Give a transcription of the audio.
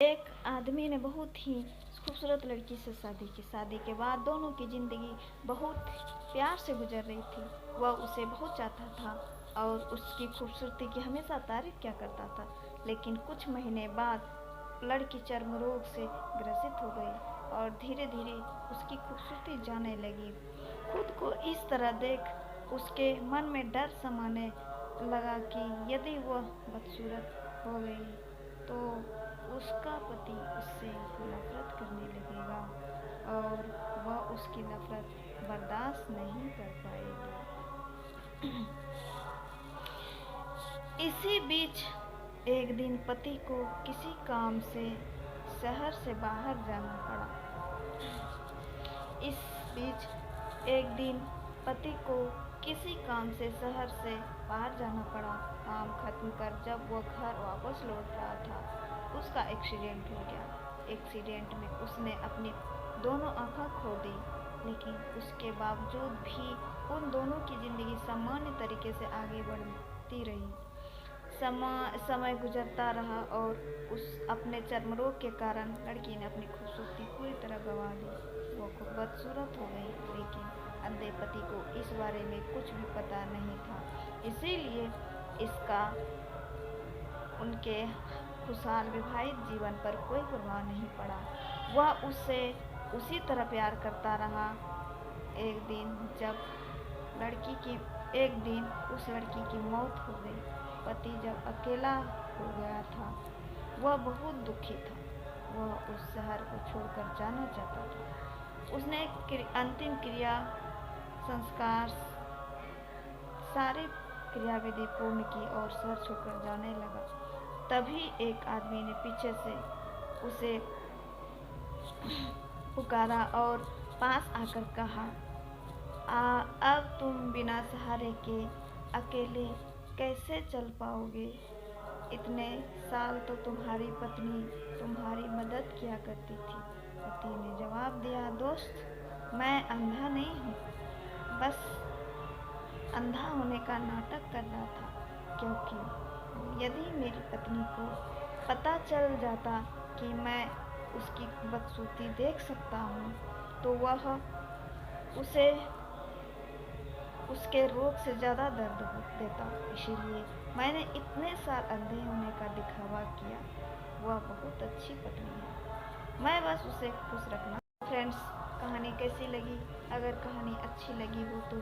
एक आदमी ने बहुत ही खूबसूरत लड़की से शादी की। शादी के बाद दोनों की ज़िंदगी बहुत प्यार से गुजर रही थी। वह उसे बहुत चाहता था और उसकी खूबसूरती की हमेशा तारीफ किया करता था। लेकिन कुछ महीने बाद लड़की चर्म रोग से ग्रसित हो गई और धीरे धीरे उसकी खूबसूरती जाने लगी। खुद को इस तरह देख उसके मन में डर समाने लगा कि यदि वह बदसूरत हो गई तो उसका पति उससे नफरत करने लगेगा और वह उसकी नफरत बर्दाश्त नहीं कर पाएगी। इसी बीच एक दिन पति को किसी काम से शहर से बाहर जाना पड़ा। इस बीच एक दिन पति को किसी काम से शहर से बाहर जाना पड़ा। काम खत्म कर जब वह घर वापस लौट रहा था, उसका एक्सीडेंट हो गया। एक्सीडेंट में उसने अपनी दोनों आंखें खो दी, लेकिन उसके बावजूद भी उन दोनों की ज़िंदगी सामान्य तरीके से आगे बढ़ती रही। समय गुजरता रहा और उस अपने चर्म रोग के कारण लड़की ने अपनी खूबसूरती पूरी तरह गंवा दी। वो खूब बदसूरत हो गई, लेकिन अंधे पति को इस बारे में कुछ भी पता नहीं था। इसीलिए इसका उनके खुशहाल विवाहित जीवन पर कोई प्रभाव नहीं पड़ा। वह उससे उसी तरह प्यार करता रहा। एक दिन उस लड़की की मौत हो गई। पति जब अकेला हो गया था, वह बहुत दुखी था। वह उस शहर को छोड़कर जाना चाहता था। उसने अंतिम क्रिया संस्कार सारी क्रियाविधि पूर्ण की और शहर छोड़कर जाने लगा। तभी एक आदमी ने पीछे से उसे पुकारा और पास आकर कहा, अब तुम बिना सहारे के अकेले कैसे चल पाओगे? इतने साल तो तुम्हारी पत्नी तुम्हारी मदद किया करती थी। पति ने जवाब दिया, दोस्त, मैं अंधा नहीं हूँ, बस अंधा होने का नाटक कर रहा था, क्योंकि यदि मेरी पत्नी को पता चल जाता कि मैं उसकी बदसूरती देख सकता हूँ तो वह उसे उसके रोग से ज़्यादा दर्द देता। इसीलिए मैंने इतने साल अंधे होने का दिखावा किया। वह बहुत अच्छी पत्नी है, मैं बस उसे खुश रखना। फ्रेंड्स, कहानी कैसी लगी? अगर कहानी अच्छी लगी हो तो